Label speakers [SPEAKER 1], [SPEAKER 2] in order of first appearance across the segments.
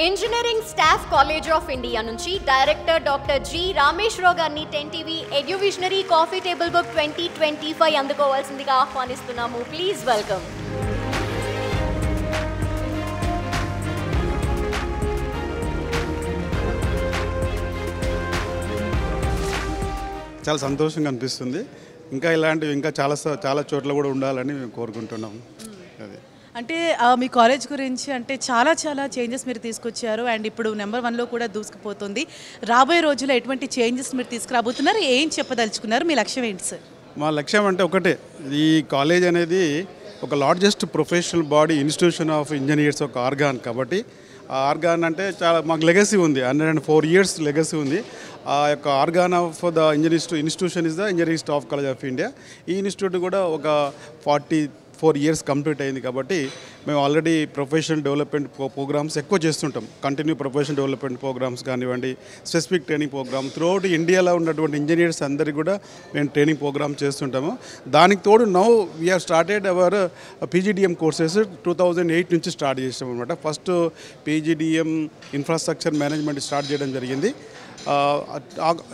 [SPEAKER 1] Engineering staff college of India నుంచి director doctor G Rameshwar Rao గారిని 10 TV Eduvisionary coffee table book 2025 అందుకోవాల్సిందిగా ఆహ్వానిస్తున్నాము. Please welcome.
[SPEAKER 2] చాలా సంతోషంగా అనిపిస్తుంది. ఇంకా ఇలాంటివి ఇంకా చాలా చోట్ల కూడా ఉండాలని మేము కోరుకుంటున్నాము. అది
[SPEAKER 3] అంటే మీ కాలేజ్ గురించి అంటే చాలా చేంజెస్ మీరు తీసుకొచ్చారు అండ్ ఇప్పుడు నెంబర్ 1లో కూడా దూసుకుపోతుంది. రాబోయే రోజుల్లో ఎటువంటి చేంజెస్ మీరు తీసుకురాబోతున్నారు, ఏం చెప్పదలుచుకున్నారు, మీ లక్ష్యం ఏంటి సార్?
[SPEAKER 2] మా లక్ష్యం అంటే ఒకటే, ఈ కాలేజ్ అనేది ఒక largest professional body institution of engineers ఒక ఆర్గాన్. కాబట్టి ఆ ఆర్గాన్ అంటే చాలా మాకు లెగసీ ఉంది, 104 years లెగసీ ఉంది. ఆ యొక్క organ of the institution is the engineering staff college of India. ఈ ఇన్స్టిట్యూట్ కూడా ఒక 44 years కంప్లీట్ అయింది. కాబట్టి మేము ఆల్రెడీ ప్రొఫెషనల్ డెవలప్మెంట్ ప్రోగ్రామ్స్ ఎక్కువ చేస్తుంటాం. కంటిన్యూ ప్రొఫెషనల్ డెవలప్మెంట్ ప్రోగ్రామ్స్ కానివ్వండి, స్పెసిఫిక్ ట్రైనింగ్ ప్రోగ్రామ్ త్రూఅవుట్ ఇండియాలో ఉన్నటువంటి ఇంజనీర్స్ అందరికీ కూడా మేము ట్రైనింగ్ ప్రోగ్రామ్ చేస్తుంటాము. దానికి తోడు now we have started our PGDM courses 2008 నుంచి స్టార్ట్ చేసాం అనమాట. First PGDM infrastructure management start చేయడం జరిగింది.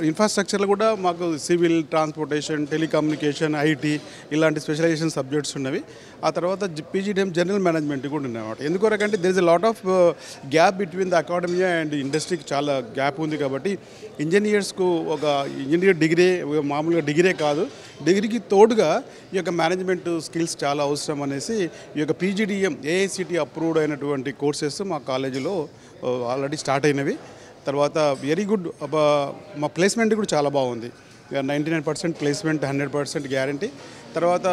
[SPEAKER 2] ఇన్ఫ్రాస్ట్రక్చర్లో కూడా మాకు సివిల్, ట్రాన్స్పోర్టేషన్, టెలికమ్యూనికేషన్, ఐటీ ఇలాంటి స్పెషలైజేషన్ సబ్జెక్ట్స్ ఉన్నవి. ఆ తర్వాత పీజీడిఎం జనరల్ మేనేజ్మెంట్ కూడా ఉన్నాయన్నమాట. ఎందుకొరకంటే there is a lot of gap between the academia and ఇండస్ట్రీకి చాలా గ్యాప్ ఉంది. కాబట్టి ఇంజనీర్స్కు ఒక ఇంజనీర్ డిగ్రీ మామూలుగా డిగ్రీ కాదు, డిగ్రీకి తోడుగా ఈ యొక్క మేనేజ్మెంట్ స్కిల్స్ చాలా అవసరం అనేసి ఈ యొక్క పీజీడిఎం ఏఐసిటి అప్రూవ్డ్ అయినటువంటి కోర్సెస్ మా కాలేజీలో ఆల్రెడీ స్టార్ట్ అయినవి. తర్వాత వెరీ గుడ్ మా ప్లేస్మెంట్ కూడా చాలా బాగుంది. 99% ప్లేస్మెంట్, 100% గ్యారంటీ. తర్వాత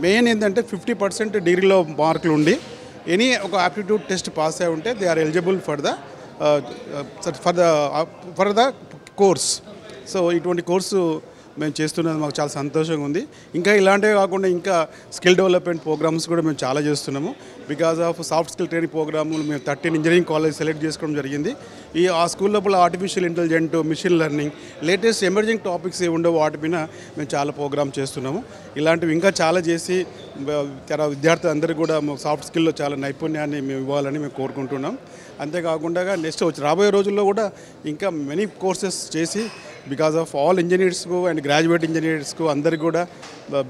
[SPEAKER 2] మెయిన్ ఏంటంటే 50% డిగ్రీలో మార్కులు ఉండి ఎనీ ఒక ఆప్టిట్యూడ్ టెస్ట్ పాస్ అయి ఉంటే they are eligible for the course. So ఇటువంటి కోర్సు మేము చేస్తున్నది మాకు చాలా సంతోషంగా ఉంది. ఇంకా ఇలాంటివే కాకుండా ఇంకా స్కిల్ డెవలప్మెంట్ ప్రోగ్రామ్స్ కూడా మేము చాలా చేస్తున్నాము. Because of soft skill training ప్రోగ్రాములు మేము 13 ఇంజనీరింగ్ కాలేజ్ సెలెక్ట్ చేసుకోవడం జరిగింది. ఆ స్కూల్ లోపల artificial intelligent, machine learning, latest emerging topics ఏ ఉండవో వాటి మీద మేము చాలా ప్రోగ్రామ్ చేస్తున్నాము. ఇలాంటివి ఇంకా చాలా చేసి విద్యార్థులు అందరికీ కూడా సాఫ్ట్ స్కిల్లో చాలా నైపుణ్యాన్ని మేము ఇవ్వాలని మేము కోరుకుంటున్నాం. అంతేకాకుండా నెక్స్ట్ రాబోయే రోజుల్లో కూడా ఇంకా మెనీ కోర్సెస్ చేసి బికాజ్ ఆఫ్ ఆల్ ఇంజనీర్స్కు అండ్ గ్రాడ్యుయేట్ ఇంజనీర్స్కు అందరికీ కూడా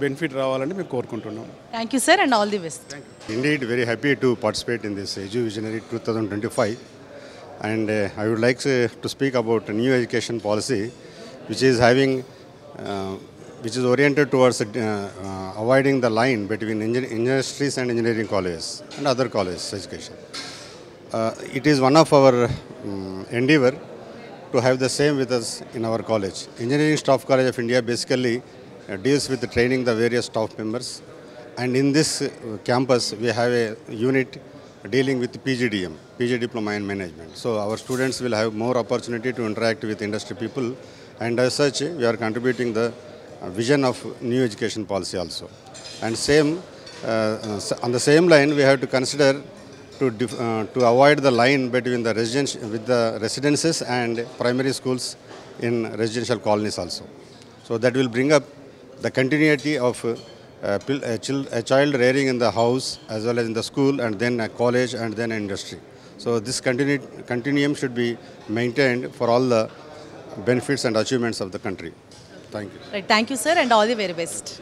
[SPEAKER 2] బెనిఫిట్ రావాలని మేము కోరుకుంటున్నాం.
[SPEAKER 3] Thank you sir and all the best.
[SPEAKER 4] Indeed, very happy to participate in this EduVisionary 2025, and I would like to speak about a new education policy which is oriented towards avoiding the line between industries and engineering colleges and other colleges education. It is one of our endeavor to have the same with us in our college. Engineering Staff College of India basically deals with training the various staff members, and in this campus we have a unit dealing with PGDM, PG Diploma in Management. So our students will have more opportunity to interact with industry people, and as such we are contributing the vision of new education policy also. And on the same line we have to consider to avoid the line between the residences and primary schools in residential colonies also. So that will bring up the continuity of a child rearing in the house as well as in the school, and then a college, and then industry. So this continuum should be maintained for all the benefits and achievements of the country. Thank you.
[SPEAKER 3] Right, thank you sir and all the very best.